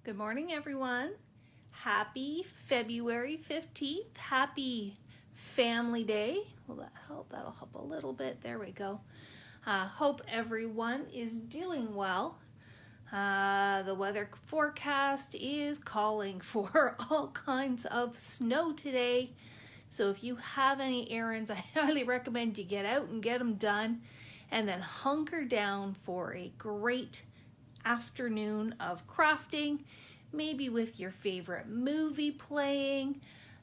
Good morning, everyone. Happy February 15th. Happy Family Day. Will that help? That'll help a little bit. There we go. Hope everyone is doing well. The weather forecast is calling for all kinds of snow today. So if you have any errands, I highly recommend you get out and get them done, and then hunker down for a great afternoon of crafting, maybe with your favorite movie playing.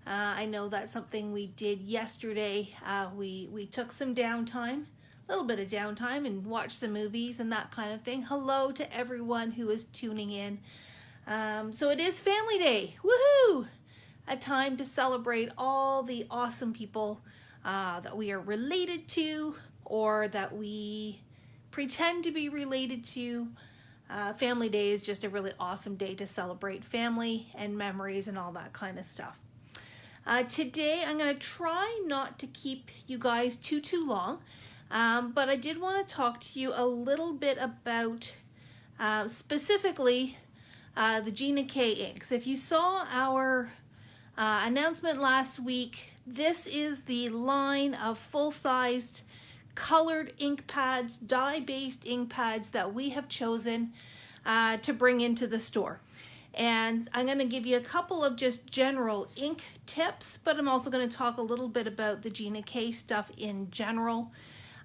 I know that's something we did yesterday. We took some downtime, a little bit of downtime, and watched some movies and that kind of thing. Hello to everyone who is tuning in. So it is Family Day. Woohoo! A time to celebrate all the awesome people that we are related to or that we pretend to be related to. Family Day is just a really awesome day to celebrate family and memories and all that kind of stuff. Today I'm going to try not to keep you guys too long, but I did want to talk to you a little bit about specifically the Gina K inks. If you saw our announcement last week, this is the line of full-sized colored ink pads, dye-based ink pads that we have chosen to bring into the store. And I'm going to give you a couple of just general ink tips, but I'm also going to talk a little bit about the Gina K stuff in general.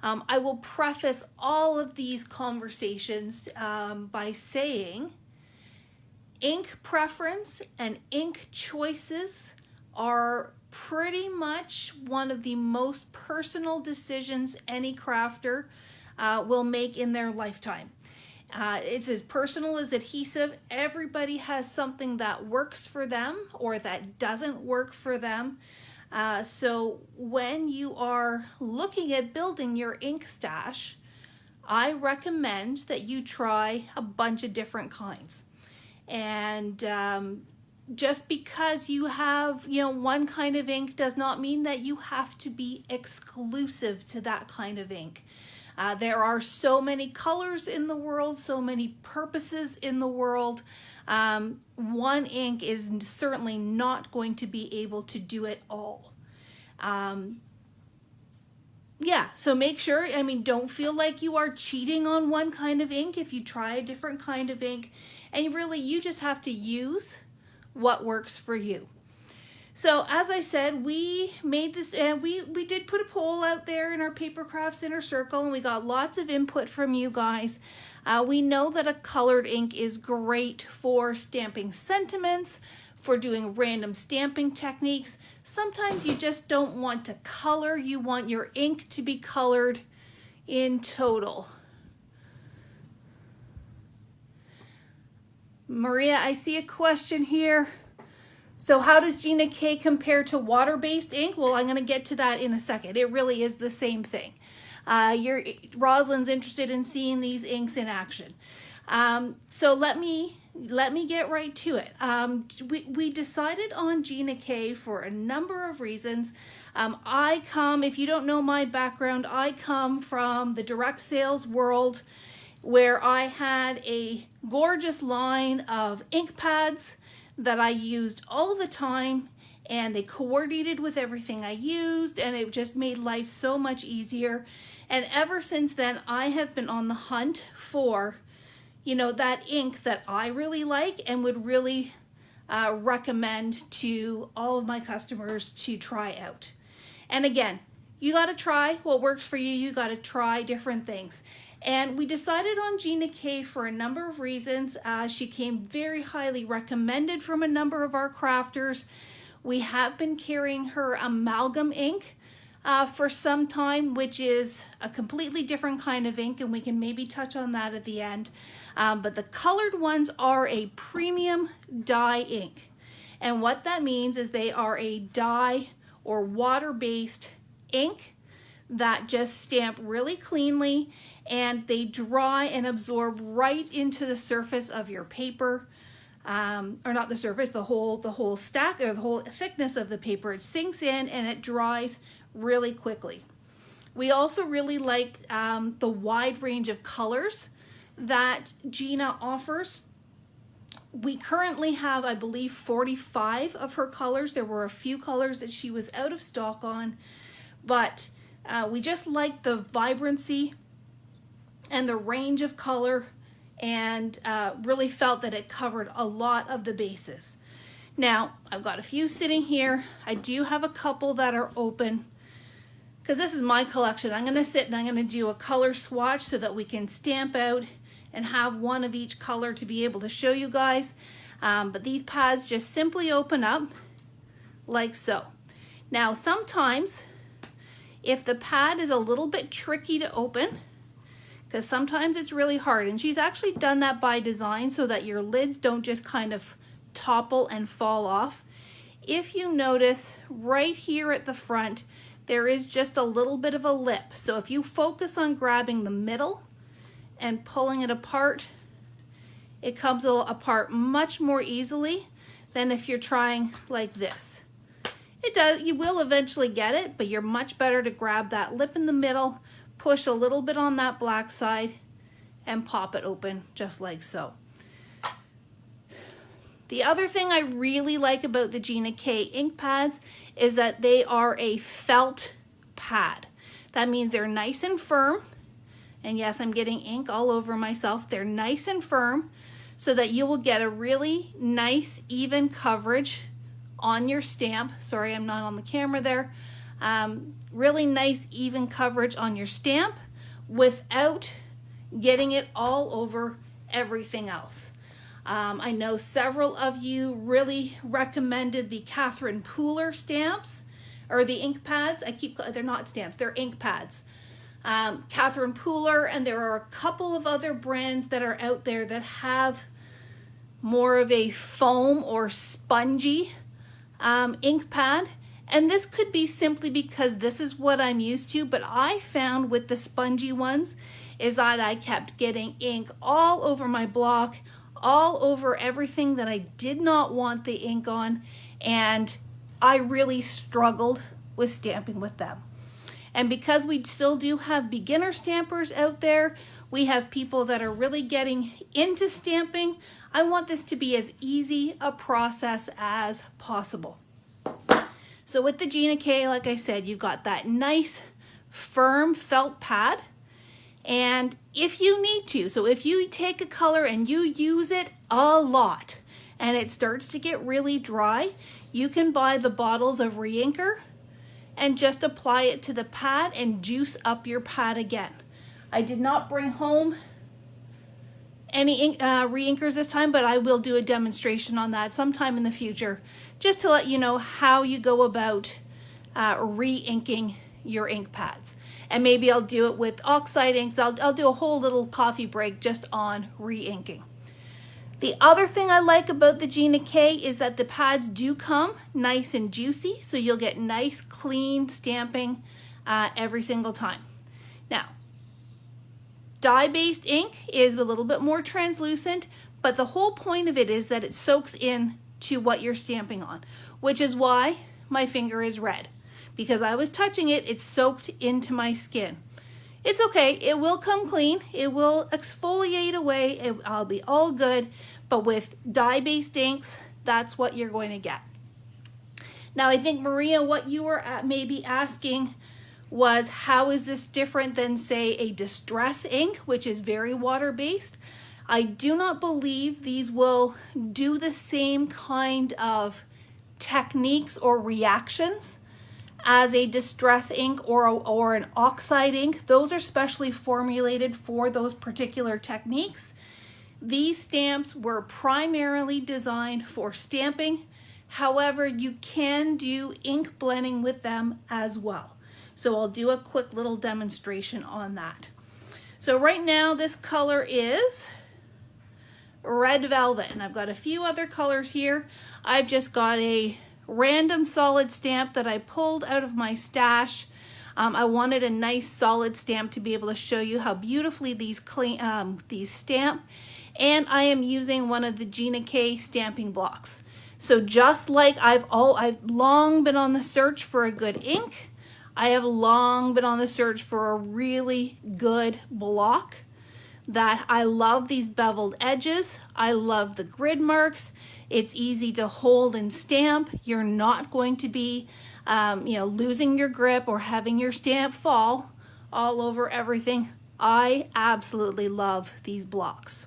I will preface all of these conversations by saying ink preference and ink choices are pretty much one of the most personal decisions any crafter will make in their lifetime. It's as personal as adhesive. Everybody has something that works for them or that doesn't work for them. So when you are looking at building your ink stash, I recommend that you try a bunch of different kinds. And just because you have, one kind of ink does not mean that you have to be exclusive to that kind of ink. There are so many colors in the world, so many purposes in the world. One ink is certainly not going to be able to do it all. So make sure, don't feel like you are cheating on one kind of ink if you try a different kind of ink. And really, you just have to use what works for you. So as I said, we made this, and we did put a poll out there in our Papercrafts Inner Circle, and we got lots of input from you guys. We know that a colored ink is great for stamping sentiments, for doing random stamping techniques. Sometimes you just don't want to color, you want your ink to be colored in total. Maria, I see a question here. So how does Gina K compare to water-based ink? Well, I'm going to get to that in a second. It really is the same thing. Rosalind's interested in seeing these inks in action. So let me get right to it. We decided on Gina K for a number of reasons. If you don't know my background, I come from the direct sales world, where I had a gorgeous line of ink pads that I used all the time, and they coordinated with everything I used, and it just made life so much easier. And ever since then, I have been on the hunt for, that ink that I really like and would really recommend to all of my customers to try out. And again, you got to try what works for you. You got to try different things. And we decided on Gina K for a number of reasons. She came very highly recommended from a number of our crafters. We have been carrying her Amalgam Ink for some time, which is a completely different kind of ink, and we can maybe touch on that at the end. But the colored ones are a premium dye ink. And what that means is they are a dye or water-based ink that just stamp really cleanly, and they dry and absorb right into the surface of your paper, or not the surface, the whole stack or the whole thickness of the paper. It sinks in and it dries really quickly. We also really like the wide range of colors that Gina offers. We currently have, I believe, 45 of her colors. There were a few colors that she was out of stock on, but we just liked the vibrancy and the range of color, and really felt that it covered a lot of the bases. Now, I've got a few sitting here. I do have a couple that are open because this is my collection. I'm going to sit and I'm going to do a color swatch so that we can stamp out and have one of each color to be able to show you guys. But these pads just simply open up like so. Now, sometimes if the pad is a little bit tricky to open, because sometimes it's really hard, and she's actually done that by design so that your lids don't just kind of topple and fall off. If you notice right here at the front, there is just a little bit of a lip. So if you focus on grabbing the middle and pulling it apart, it comes apart much more easily than if you're trying like this. It does, you will eventually get it, but you're much better to grab that lip in the middle, push a little bit on that black side, and pop it open just like so. The other thing I really like about the Gina K ink pads is that they are a felt pad. That means they're nice and firm. And yes, I'm getting ink all over myself. They're nice and firm so that you will get a really nice, even coverage on your stamp. Sorry, I'm not on the camera there. Really nice, even coverage on your stamp without getting it all over everything else. I know several of you really recommended the Catherine Pooler stamps, or the ink pads. They're not stamps, they're ink pads. Catherine Pooler, and there are a couple of other brands that are out there that have more of a foam or spongy ink pad. And this could be simply because this is what I'm used to, but I found with the spongy ones is that I kept getting ink all over my block, all over everything that I did not want the ink on, and I really struggled with stamping with them. And because we still do have beginner stampers out there, we have people that are really getting into stamping, I want this to be as easy a process as possible. So with the Gina K, like I said, you've got that nice firm felt pad. And if you need to, so if you take a color and you use it a lot and it starts to get really dry, you can buy the bottles of re-inker and just apply it to the pad and juice up your pad again. I did not bring home any re-inkers this time, but I will do a demonstration on that sometime in the future, just to let you know how you go about re-inking your ink pads. And maybe I'll do it with Oxide Inks. I'll do a whole little coffee break just on re-inking. The other thing I like about the Gina K is that the pads do come nice and juicy, so you'll get nice, clean stamping every single time. Now, dye-based ink is a little bit more translucent, but the whole point of it is that it soaks in to what you're stamping on, which is why my finger is red. Because I was touching it, it soaked into my skin. It's okay, it will come clean, it will exfoliate away, I'll be all good, but with dye-based inks, that's what you're going to get. Now I think, Maria, what you were maybe asking was, how is this different than, say, a distress ink, which is very water-based? I do not believe these will do the same kind of techniques or reactions as a distress ink or an oxide ink. Those are specially formulated for those particular techniques. These stamps were primarily designed for stamping. However, you can do ink blending with them as well. So I'll do a quick little demonstration on that. So right now this color is Red Velvet, and I've got a few other colors here. I've just got a random solid stamp that I pulled out of my stash. I wanted a nice solid stamp to be able to show you how beautifully these stamp, and I am using one of the Gina K stamping blocks. So just like I've long been on the search for a good ink, I have long been on the search for a really good block. that I love these beveled edges. I love the grid marks. It's easy to hold and stamp. You're not going to be losing your grip or having your stamp fall all over everything. I absolutely love these blocks.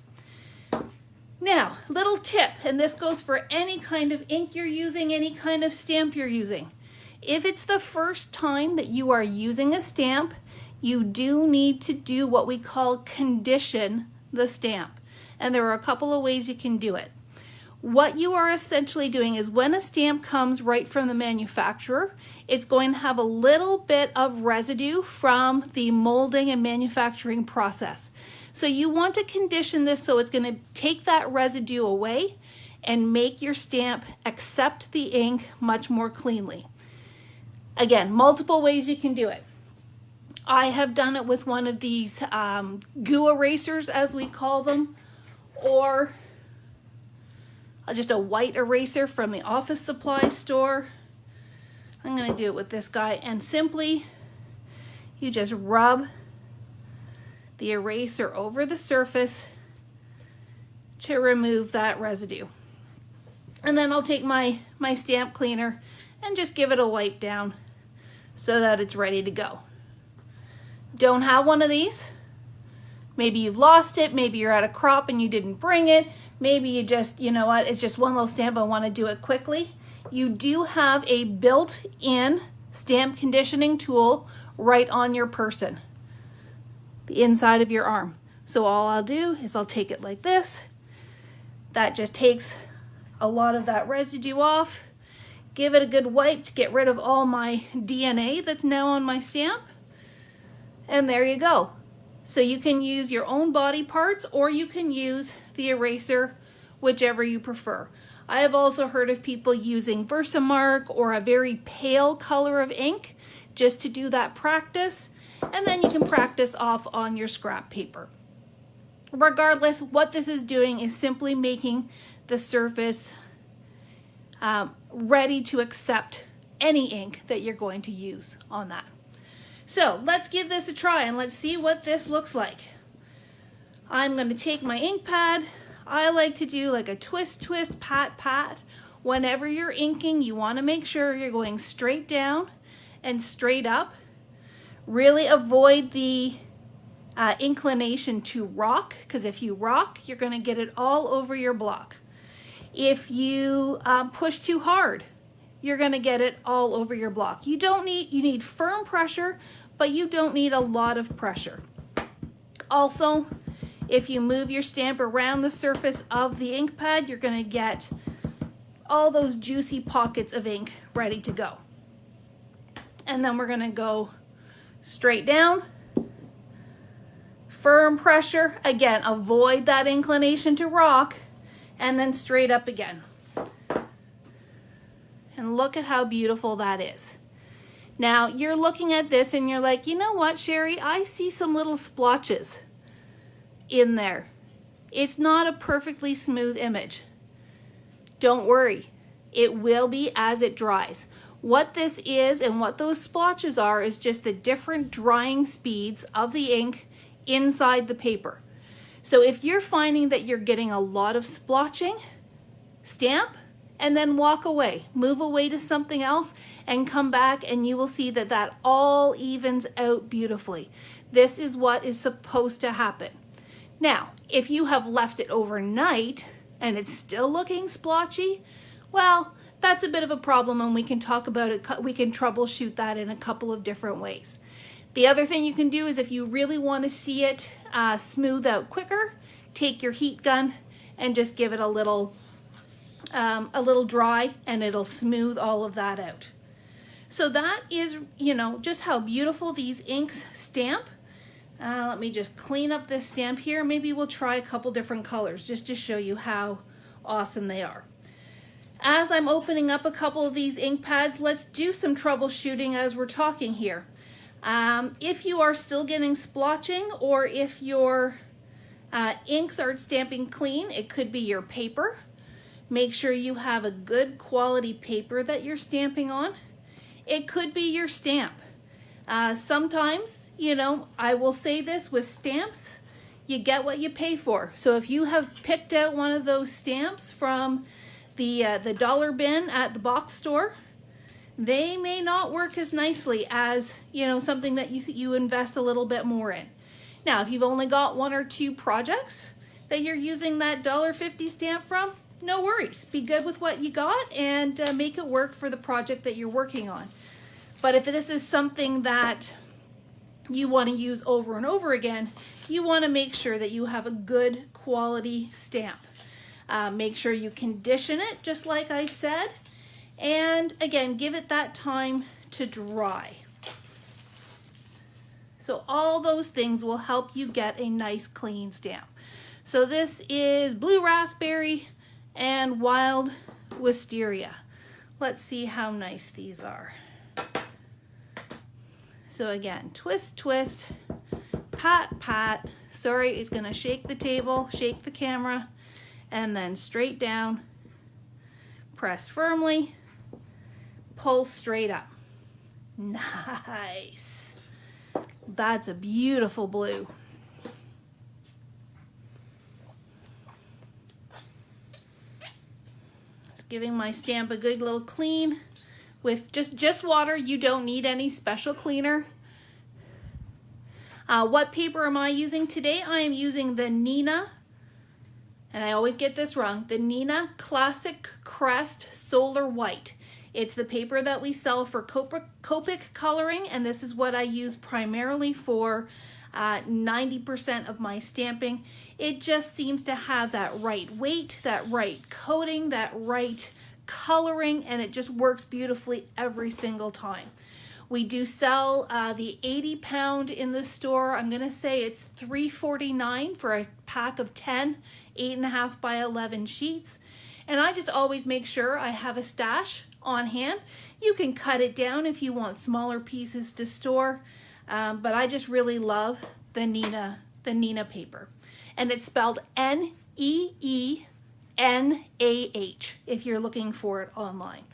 Now, little tip, and this goes for any kind of ink you're using, any kind of stamp you're using. If it's the first time that you are using a stamp, you do need to do what we call condition the stamp. And there are a couple of ways you can do it. What you are essentially doing is when a stamp comes right from the manufacturer, it's going to have a little bit of residue from the molding and manufacturing process. So you want to condition this so it's going to take that residue away and make your stamp accept the ink much more cleanly. Again, multiple ways you can do it. I have done it with one of these goo erasers, as we call them, or just a white eraser from the office supply store. I'm going to do it with this guy, and simply you just rub the eraser over the surface to remove that residue. And then I'll take my stamp cleaner and just give it a wipe down so that it's ready to go. Don't have one of these? Maybe you've lost it, maybe you're at a crop and you didn't bring it, maybe you just, you know what, it's just one little stamp, I want to do it quickly. You do have a built-in stamp conditioning tool right on your person, the inside of your arm. So all I'll do is I'll take it like this. That just takes a lot of that residue off. Give it a good wipe to get rid of all my DNA that's now on my stamp. And there you go. So you can use your own body parts or you can use the eraser, whichever you prefer. I have also heard of people using Versamark or a very pale color of ink just to do that practice. And then you can practice off on your scrap paper. Regardless, what this is doing is simply making the surface ready to accept any ink that you're going to use on that. So let's give this a try and let's see what this looks like. I'm going to take my ink pad. I like to do like a twist, twist, pat, pat. Whenever you're inking, you want to make sure you're going straight down and straight up. Really avoid the inclination to rock, because if you rock, you're going to get it all over your block. If you push too hard, you're going to get it all over your block. You need firm pressure, but you don't need a lot of pressure. Also, if you move your stamp around the surface of the ink pad, you're going to get all those juicy pockets of ink ready to go. And then we're going to go straight down. Firm pressure. Again, avoid that inclination to rock. And then straight up again. And look at how beautiful that is. Now, you're looking at this and you're like, you know what, Sheri? I see some little splotches in there. It's not a perfectly smooth image. Don't worry. It will be as it dries. What this is and what those splotches are is just the different drying speeds of the ink inside the paper. So if you're finding that you're getting a lot of splotching, stamp and then walk away. Move away to something else and come back and you will see that that all evens out beautifully. This is what is supposed to happen. Now, if you have left it overnight and it's still looking splotchy, well, that's a bit of a problem and we can talk about it. We can troubleshoot that in a couple of different ways. The other thing you can do is if you really want to see it smooth out quicker, take your heat gun and just give it a little dry and it'll smooth all of that out. So that is, just how beautiful these inks stamp. Let me just clean up this stamp here. Maybe we'll try a couple different colors just to show you how awesome they are. As I'm opening up a couple of these ink pads, let's do some troubleshooting as we're talking here. If you are still getting splotching or if your inks aren't stamping clean, it could be your paper. Make sure you have a good quality paper that you're stamping on. It could be your stamp. Sometimes, I will say this with stamps, you get what you pay for. So if you have picked out one of those stamps from the dollar bin at the box store, they may not work as nicely as, you know, something that you invest a little bit more in. Now, if you've only got 1 or 2 projects that you're using that $1.50 stamp from, no worries. Be good with what you got and make it work for the project that you're working on. But if this is something that you want to use over and over again, you want to make sure that you have a good quality stamp. Make sure you condition it, just like I said. And again, give it that time to dry. So all those things will help you get a nice clean stamp. So this is Blue Raspberry and Wild Wisteria. Let's see how nice these are. So again, twist, twist, pat, pat. Sorry, it's gonna shake the table, shake the camera, and then straight down, press firmly, pull straight up. Nice. That's a beautiful blue. Just giving my stamp a good little clean with just water. You don't need any special cleaner. What paper am I using today? I am using the Nina, and I always get this wrong, the Nina Classic Crest Solar White. It's the paper that we sell for Copic coloring, and this is what I use primarily for 90% of my stamping. It just seems to have that right weight, that right coating, that right coloring, and it just works beautifully every single time. We do sell the 80 pound in the store. I'm gonna say it's $3.49 for a pack of 10 8.5 by 11 sheets. And I just always make sure I have a stash on hand. You can cut it down if you want smaller pieces to store, but I just really love the Nina paper. And it's spelled Neeanah if you're looking for it online.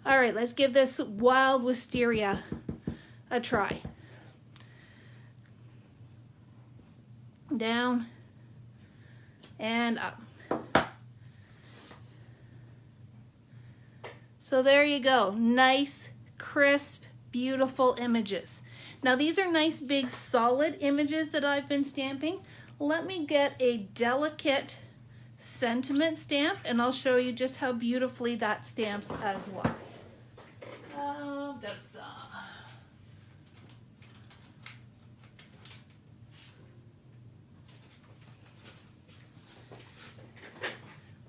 All right, let's give this Wild Wisteria a try. Down and up. So there you go. Nice, crisp, beautiful images. Now these are nice, big, solid images that I've been stamping. Let me get a delicate sentiment stamp and I'll show you just how beautifully that stamps as well.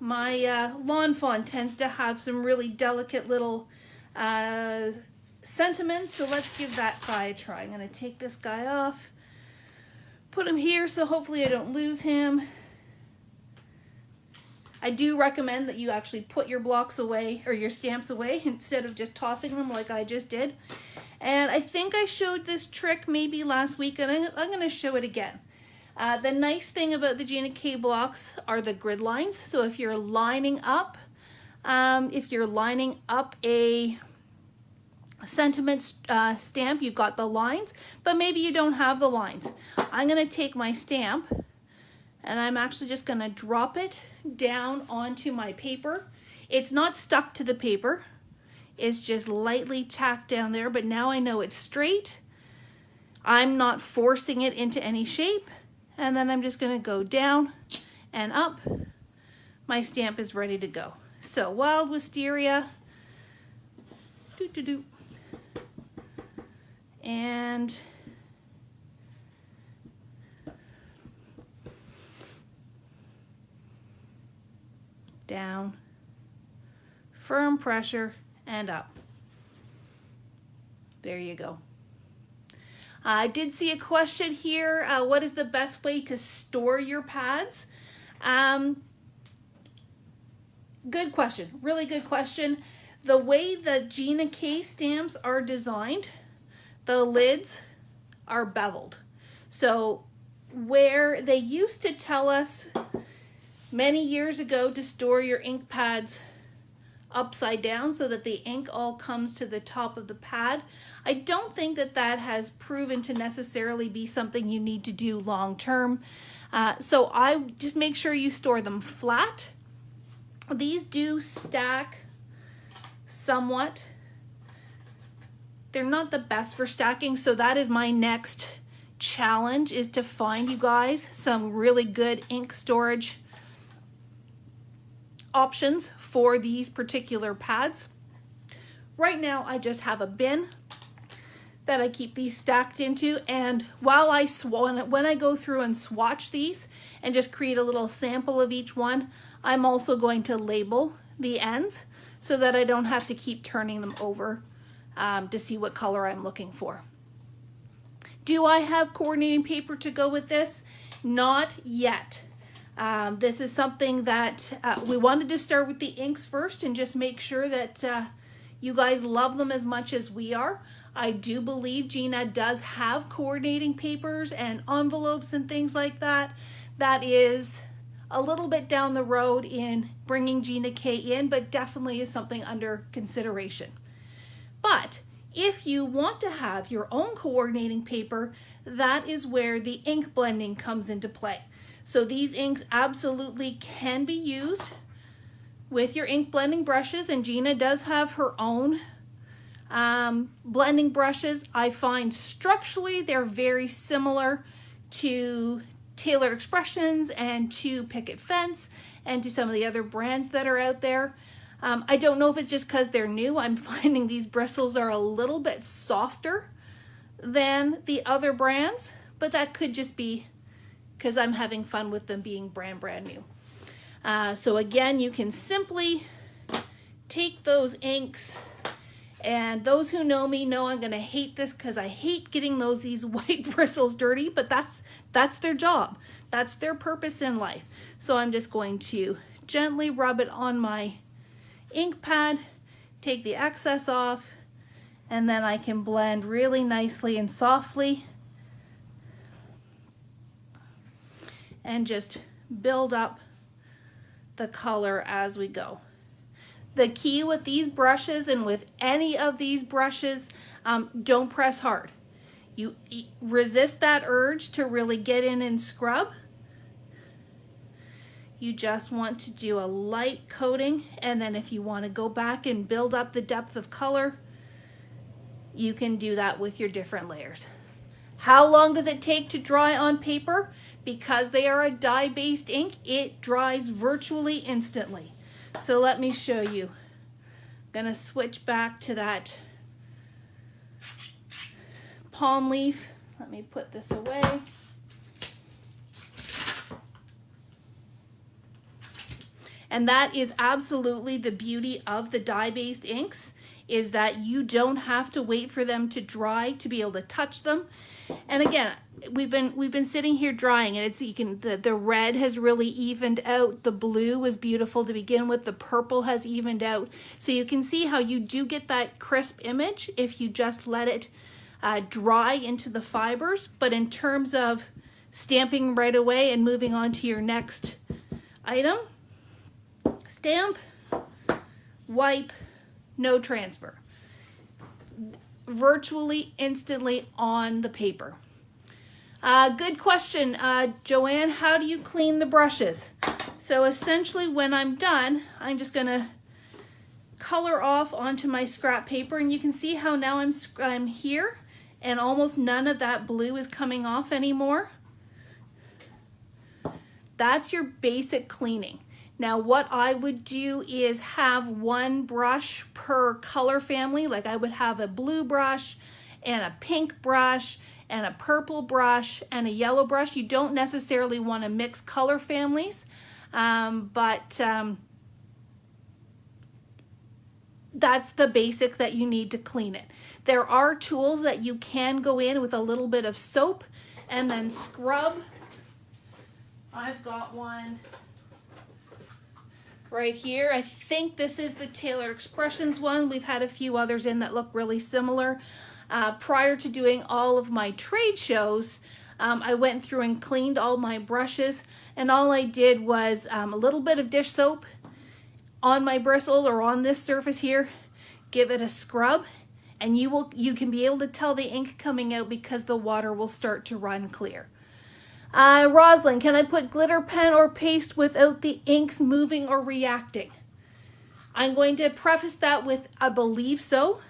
My lawn fawn tends to have some really delicate little sentiments, so let's give that guy a try. I'm going to take this guy off, put him here so hopefully I don't lose him. I do recommend that you actually put your blocks away or your stamps away instead of just tossing them like I just did. And I think I showed this trick maybe last week, and I'm going to show it again. The nice thing about the Gina K blocks are the grid lines. So if you're lining up a sentiment stamp, you've got the lines, but maybe you don't have the lines. I'm going to take my stamp and I'm actually just going to drop it down onto my paper. It's not stuck to the paper. It's just lightly tacked down there, but now I know it's straight. I'm not forcing it into any shape. And then I'm just going to go down and up. My stamp is ready to go. So Wild Wisteria. And down, firm pressure, and up. There you go. I did see a question here. What is the best way to store your pads? Good question. Really good question. The way the Gina K stamps are designed, the lids are beveled. So where they used to tell us many years ago to store your ink pads upside down so that the ink all comes to the top of the pad, I don't think that that has proven to necessarily be something you need to do long term. So I just make sure you store them flat. These do stack somewhat. They're not the best for stacking, so that is my next challenge, is to find you guys some really good ink storage options for these particular pads. Right now I just have a bin that I keep these stacked into, and while when I go through and swatch these and just create a little sample of each one, I'm also going to label the ends so that I don't have to keep turning them over to see what color I'm looking for. Do I have coordinating paper to go with this? Not yet. This is something that we wanted to start with the inks first and just make sure that you guys love them as much as we are. I do believe Gina does have coordinating papers and envelopes and things like that. That is a little bit down the road in bringing Gina K in, but definitely is something under consideration. But if you want to have your own coordinating paper, that is where the ink blending comes into play. So these inks absolutely can be used with your ink blending brushes, and Gina does have her own blending brushes. I find structurally they're very similar to Tailored Expressions and to Picket Fence and to some of the other brands that are out there. I don't know if it's just because they're new. I'm finding these bristles are a little bit softer than the other brands, but that could just be because I'm having fun with them being brand new. So again, you can simply take those inks, and those who know me know I'm going to hate this because I hate getting these white bristles dirty, but that's their job. That's their purpose in life. So I'm just going to gently rub it on my ink pad, take the excess off, and then I can blend really nicely and softly and just build up the color as we go. The key with these brushes and with any of these brushes, don't press hard. You resist that urge to really get in and scrub. You just want to do a light coating, and then if you want to go back and build up the depth of color, you can do that with your different layers. How long does it take to dry on paper? Because they are a dye-based ink, it dries virtually instantly. So let me show you. I'm gonna switch back to that palm leaf. Let me put this away. And that is absolutely the beauty of the dye-based inks, is that you don't have to wait for them to dry to be able to touch them. And again, we've been sitting here drying, and the red has really evened out. The blue was beautiful to begin with. The purple has evened out. So you can see how you do get that crisp image if you just let it dry into the fibers. But in terms of stamping right away and moving on to your next item, stamp, wipe, no transfer. Virtually instantly on the paper. Good question, Joanne. How do you clean the brushes? So essentially when I'm done, I'm just gonna color off onto my scrap paper, and you can see how now I'm here and almost none of that blue is coming off anymore. That's your basic cleaning. Now what I would do is have one brush per color family. Like I would have a blue brush and a pink brush and a purple brush and a yellow brush. You don't necessarily want to mix color families, but that's the basic that you need to clean it. There are tools that you can go in with a little bit of soap and then scrub. I've got one right here. I think this is the Tailored Expressions one. We've had a few others in that look really similar. Prior to doing all of my trade shows, I went through and cleaned all my brushes, and all I did was a little bit of dish soap on my bristle or on this surface here, give it a scrub, and you can be able to tell the ink coming out because the water will start to run clear. Rosalind, can I put glitter pen or paste without the inks moving or reacting? I'm going to preface that with I believe so.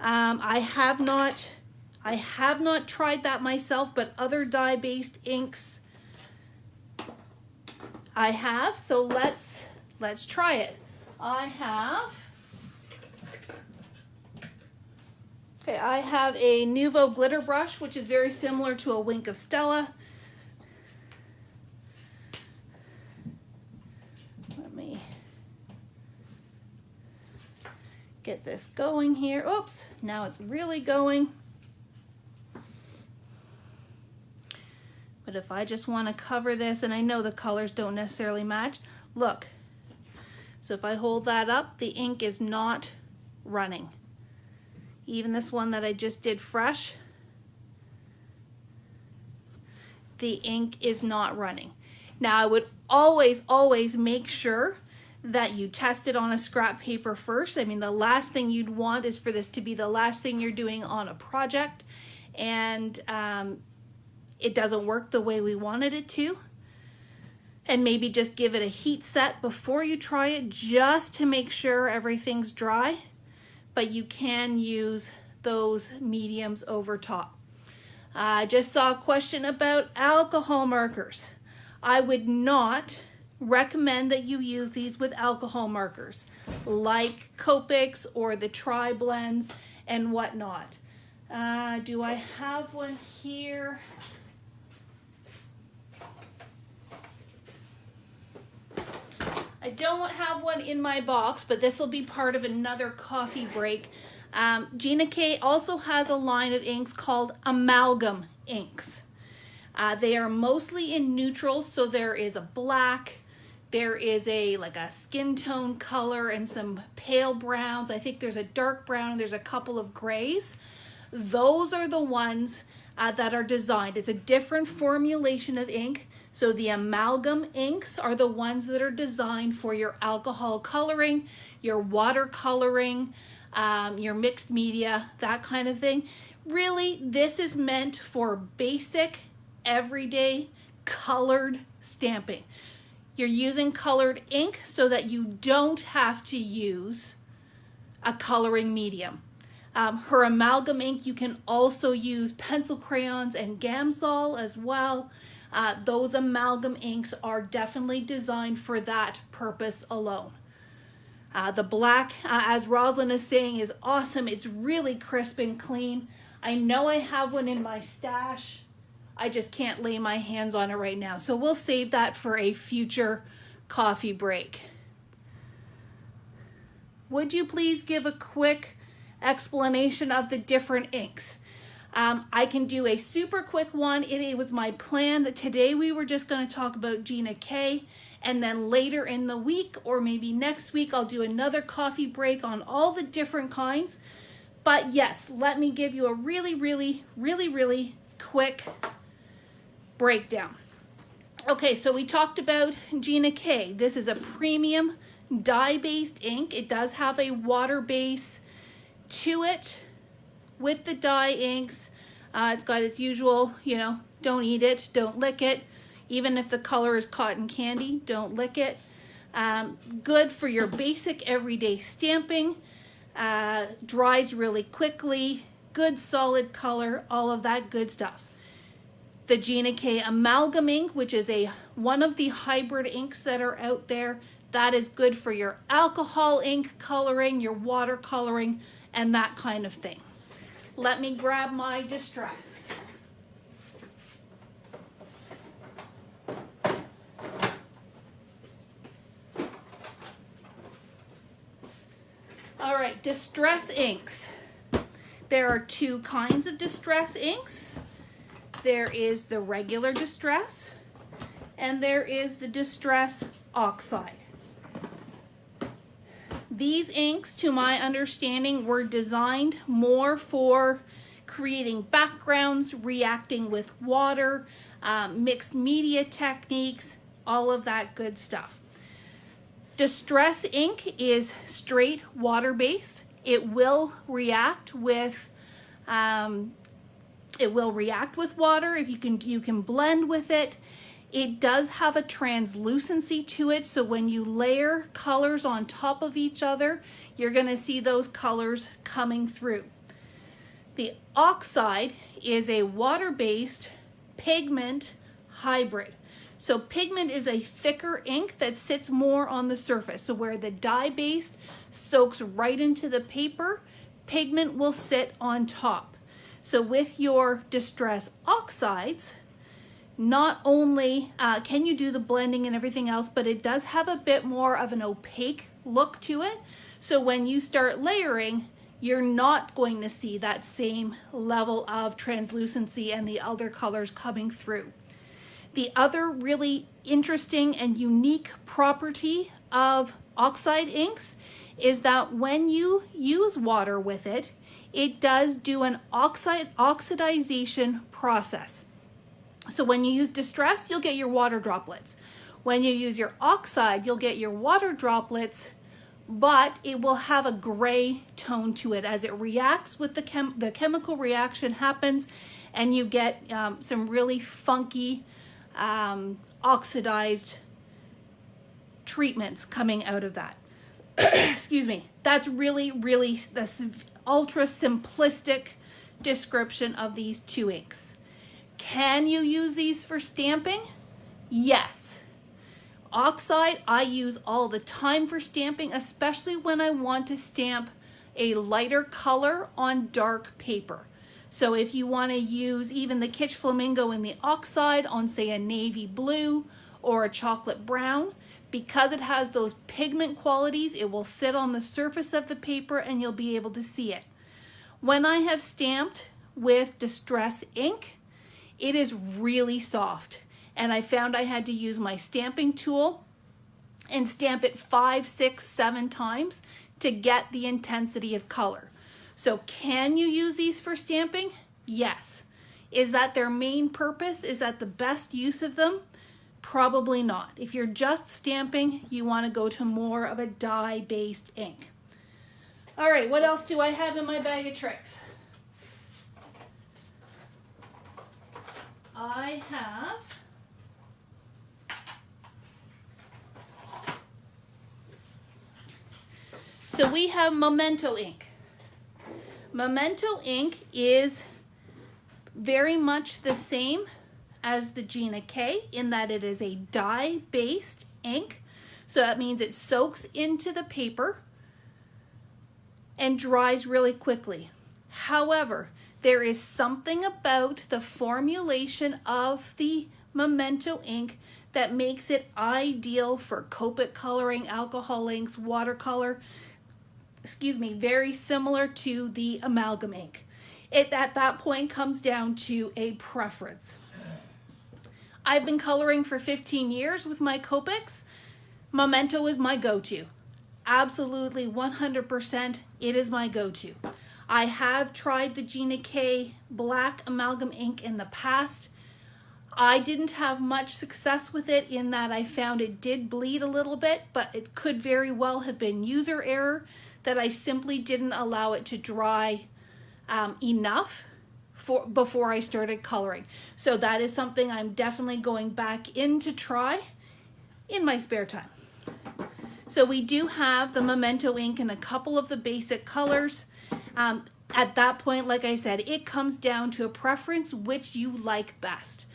I have not tried that myself, but other dye-based inks I have. So let's try it. I have a Nuvo glitter brush, which is very similar to a Wink of Stella. Let me get this going here. Oops, now it's really going. But if I just want to cover this, and I know the colors don't necessarily match, look. So if I hold that up, the ink is not running. Even this one that I just did fresh, the ink is not running. Now I would always make sure that you test it on a scrap paper first. I mean, the last thing you'd want is for this to be the last thing you're doing on a project, and it doesn't work the way we wanted it to. And maybe just give it a heat set before you try it, just to make sure everything's dry. But you can use those mediums over top. I just saw a question about alcohol markers. I would not recommend that you use these with alcohol markers like Copics or the Tri-Blends and whatnot. Do I have one here? I don't have one in my box, but this will be part of another coffee break. Gina K also has a line of inks called Amalgam Inks. They are mostly in neutrals, so there is a black, there is like a skin tone color and some pale browns. I think there's a dark brown and there's a couple of grays. Those are the ones that are designed. It's a different formulation of ink. So the Amalgam inks are the ones that are designed for your alcohol coloring, your watercoloring, your mixed media, that kind of thing. Really, this is meant for basic, everyday, colored stamping. You're using colored ink so that you don't have to use a coloring medium. Her Amalgam ink, you can also use pencil crayons and Gamsol as well. Those Amalgam inks are definitely designed for that purpose alone. The black, as Rosalind is saying, is awesome. It's really crisp and clean. I know I have one in my stash. I just can't lay my hands on it right now. So we'll save that for a future coffee break. Would you please give a quick explanation of the different inks? I can do a super quick one. It was my plan that today we were just going to talk about Gina K, and then later in the week or maybe next week I'll do another coffee break on all the different kinds. But yes, let me give you a really quick breakdown. Okay, so we talked about Gina K. This is a premium dye-based ink. It does have a water base to it with the dye inks. It's got its usual, don't eat it, don't lick it. Even if the color is cotton candy, don't lick it. Good for your basic everyday stamping. Dries really quickly. Good solid color, all of that good stuff. The Gina K Amalgam ink, which is one of the hybrid inks that are out there, that is good for your alcohol ink coloring, your watercoloring, and that kind of thing. Let me grab my distress. All right, distress inks. There are two kinds of distress inks. There is the regular distress, and there is the distress oxide. These inks, to my understanding, were designed more for creating backgrounds, reacting with water, mixed media techniques, all of that good stuff. Distress ink is straight water-based. It will react with It will react with water. If you can blend with it. It does have a translucency to it, so when you layer colors on top of each other, you're going to see those colors coming through. The Oxide is a water-based pigment hybrid. So pigment is a thicker ink that sits more on the surface. So where the dye-based soaks right into the paper, pigment will sit on top. So with your Distress Oxides, not only can you do the blending and everything else, but it does have a bit more of an opaque look to it. So when you start layering, you're not going to see that same level of translucency and the other colors coming through. The other really interesting and unique property of Oxide inks is that when you use water with it, it does do an oxidization process. So when you use Distress, you'll get your water droplets. When you use your Oxide, you'll get your water droplets, but it will have a gray tone to it as it reacts with the chemical reaction happens, and you get some really funky oxidized treatments coming out of that. Excuse me. That's really the ultra simplistic description of these two inks. Can you use these for stamping? Yes. Oxide I use all the time for stamping, especially when I want to stamp a lighter color on dark paper. So if you want to use even the Kitsch Flamingo in the Oxide on, say, a navy blue or a chocolate brown, because it has those pigment qualities, it will sit on the surface of the paper and you'll be able to see it. When I have stamped with Distress ink, it is really soft, and I found I had to use my stamping tool and stamp it 5, 6, 7 times to get the intensity of color. So can you use these for stamping? Yes. Is that their main purpose? Is that the best use of them? Probably not. If you're just stamping, you want to go to more of a dye-based ink. All right, what else do I have in my bag of tricks? I have so we have Memento Ink. Memento Ink is very much the same as the Gina K in that it is a dye-based ink. So that means it soaks into the paper and dries really quickly. However, there is something about the formulation of the Memento ink that makes it ideal for Copic coloring, alcohol inks, watercolor, very similar to the Amalgam ink. It at that point comes down to a preference. I've been coloring for 15 years with my Copics. Memento is my go-to. Absolutely 100% it is my go-to. I have tried the Gina K black amalgam ink in the past. I didn't have much success with it in that I found it did bleed a little bit, but it could very well have been user error that I simply didn't allow it to dry enough before I started coloring. So that is something I'm definitely going back in to try in my spare time. So we do have the Memento ink in a couple of the basic colors. At that point, like I said, it comes down to a preference which you like best.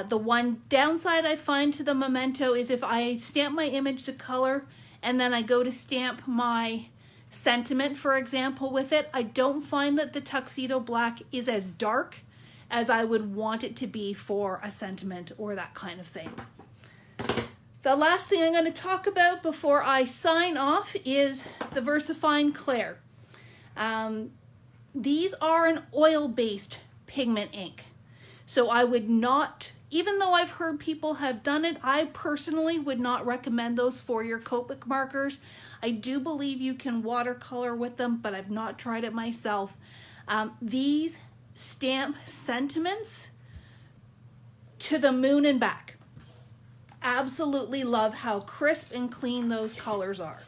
The one downside I find to the Memento is if I stamp my image to color and then I go to stamp my sentiment, for example, with it, I don't find that the Tuxedo Black is as dark as I would want it to be for a sentiment or that kind of thing. The last thing I'm going to talk about before I sign off is the VersaFine Clair. These are an oil-based pigment ink. So I would not, even though I've heard people have done it, I personally would not recommend those for your Copic markers. I do believe you can watercolor with them, but I've not tried it myself. These stamp sentiments to the moon and back. Absolutely love how crisp and clean those colors are.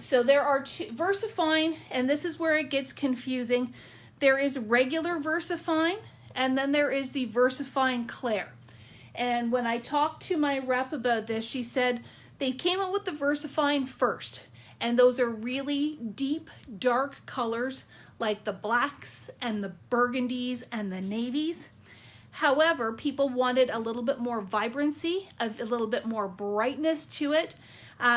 So there are two, VersaFine, and this is where it gets confusing. There is regular VersaFine, and then there is the VersaFine Clair. And when I talked to my rep about this, she said they came out with the VersaFine first, and those are really deep, dark colors like the blacks and the burgundies and the navies. However, people wanted a little bit more vibrancy, a little bit more brightness to it.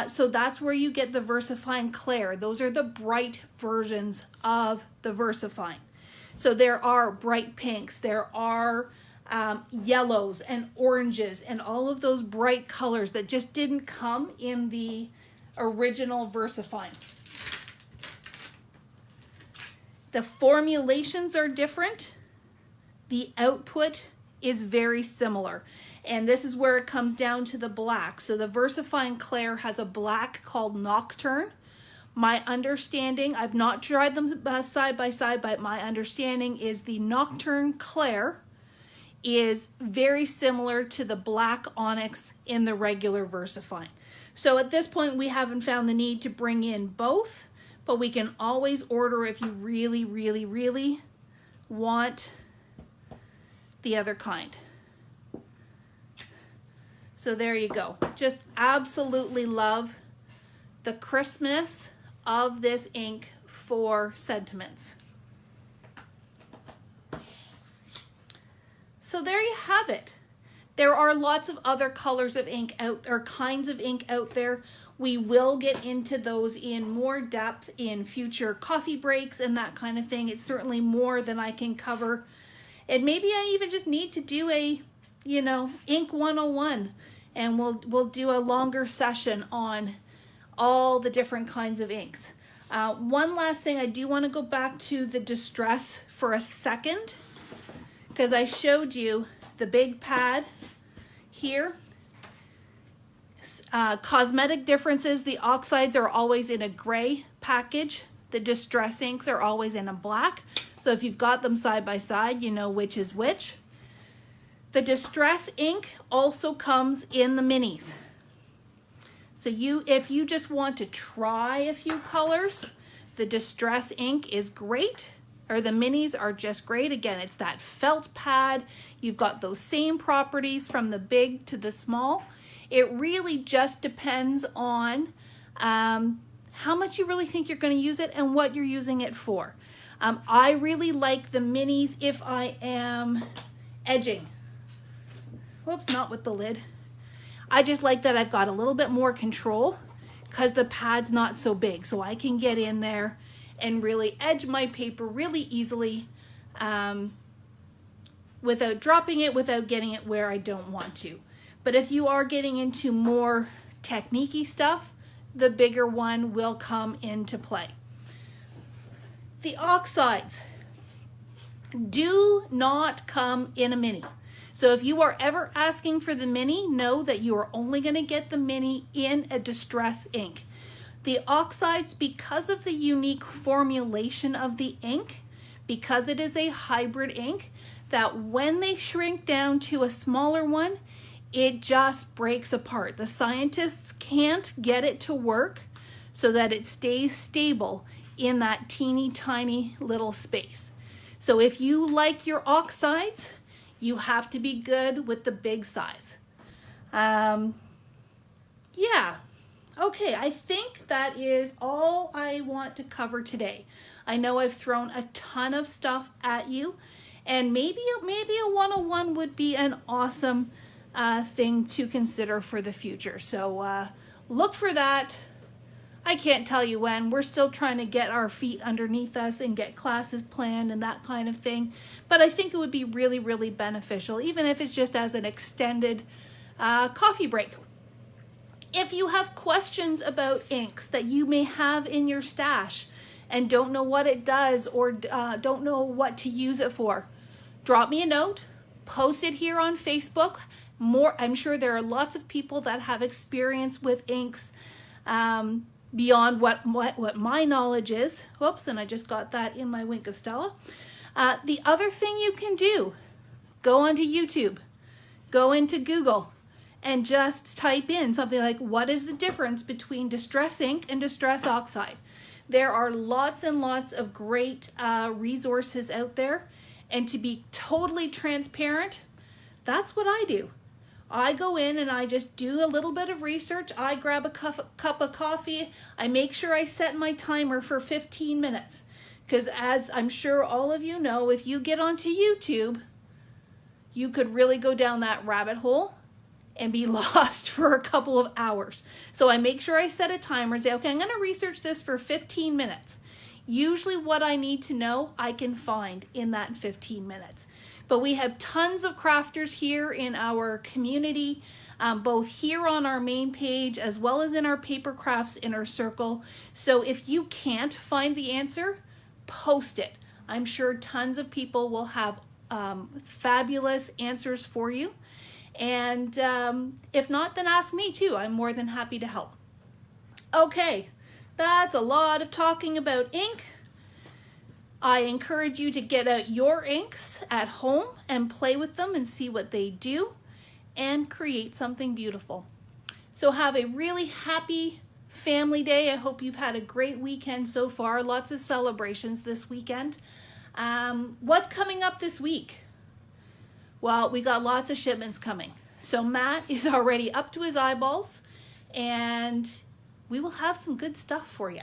So that's where you get the VersaFine Clair. Those are the bright versions of the VersaFine. So there are bright pinks, there are yellows and oranges and all of those bright colors that just didn't come in the original VersaFine. The formulations are different. The output is very similar. And this is where it comes down to the black. So the VersaFine Clair has a black called Nocturne. My understanding, I've not tried them side by side, but my understanding is the Nocturne Clair is very similar to the black onyx in the regular VersaFine. So at this point, we haven't found the need to bring in both, but we can always order if you really, really, really want the other kind. So there you go. Just absolutely love the crispness of this ink for sentiments. So there you have it. There are lots of other colors of ink out, or kinds of ink out there. We will get into those in more depth in future coffee breaks and that kind of thing. It's certainly more than I can cover. And maybe I even just need to do a, Ink 101, and we'll do a longer session on all the different kinds of inks. One last thing, I do want to go back to the distress for a second, because I showed you the big pad here. Cosmetic Differences, the oxides are always in a gray package. The distress inks are always in a black. So if you've got them side by side, you know which is which. The distress ink also comes in the minis. So if you just want to try a few colors, the distress ink is great, or the minis are just great. Again, it's that felt pad. You've got those same properties from the big to the small. It really just depends on how much you really think you're going to use it and what you're using it for. I really like the minis if I am edging. Whoops, not with the lid. I just like that I've got a little bit more control because the pad's not so big. So I can get in there and really edge my paper really easily without dropping it, without getting it where I don't want to. But if you are getting into more technique-y stuff, the bigger one will come into play. The oxides do not come in a mini. So if you are ever asking for the mini, know that you are only going to get the mini in a distress ink. The oxides, because of the unique formulation of the ink, because it is a hybrid ink, that when they shrink down to a smaller one, it just breaks apart. The scientists can't get it to work so that it stays stable in that teeny tiny little space. So if you like your oxides, you have to be good with the big size. Yeah. Okay, I think that is all I want to cover today. I know I've thrown a ton of stuff at you, and maybe a 101 would be an awesome thing to consider for the future. So look for that. I can't tell you when. We're still trying to get our feet underneath us and get classes planned and that kind of thing. But I think it would be really, really beneficial, even if it's just as an extended coffee break. If you have questions about inks that you may have in your stash and don't know what it does or don't know what to use it for, drop me a note, post it here on Facebook. I'm sure there are lots of people that have experience with inks beyond what my knowledge is. Whoops, and I just got that in my wink of Stella. The other thing you can do, go onto YouTube, go into Google, and just type in something like, what is the difference between distress ink and distress oxide? There are lots and lots of great resources out there, And to be totally transparent, that's what I do. I go in and I just do a little bit of research. I grab a cup of coffee. I make sure I set my timer for 15 minutes. Because as I'm sure all of you know, if you get onto YouTube, you could really go down that rabbit hole and be lost for a couple of hours. So I make sure I set a timer and say, okay, I'm going to research this for 15 minutes. Usually what I need to know, I can find in that 15 minutes. But we have tons of crafters here in our community, both here on our main page as well as in our Paper Crafts Inner Circle. So if you can't find the answer, post it. I'm sure tons of people will have fabulous answers for you. And if not, then ask me too. I'm more than happy to help. Okay, that's a lot of talking about ink. I encourage you to get out your inks at home and play with them and see what they do and create something beautiful. So have a really happy family day. I hope you've had a great weekend so far. Lots of celebrations this weekend. What's coming up this week? Well, we got lots of shipments coming. So Matt is already up to his eyeballs and we will have some good stuff for you.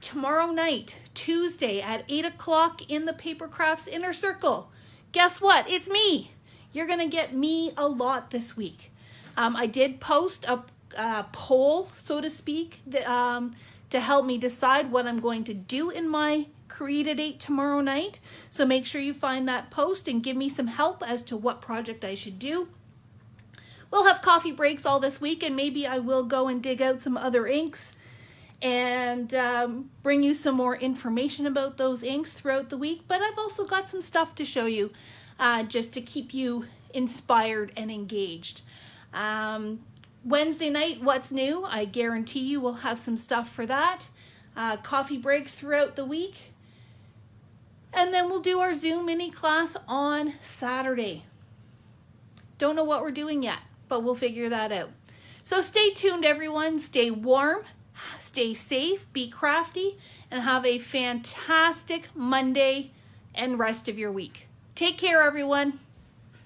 Tomorrow night, Tuesday at 8 o'clock in the Paper Crafts Inner Circle. Guess what? It's me. You're going to get me a lot this week. I did post a poll, so to speak, that, to help me decide what I'm going to do in my Create at 8 tomorrow night. So make sure you find that post and give me some help as to what project I should do. We'll have coffee breaks all this week, and maybe I will go and dig out some other inks and bring you some more information about those inks throughout the week. But I've also got some stuff to show you just to keep you inspired and engaged. Wednesday night, what's new? I guarantee you we'll have some stuff for that. Coffee breaks throughout the week. And then we'll do our Zoom mini class on Saturday. Don't know what we're doing yet, but we'll figure that out. So stay tuned, everyone. Stay warm, stay safe, be crafty, and have a fantastic Monday and rest of your week. Take care, everyone.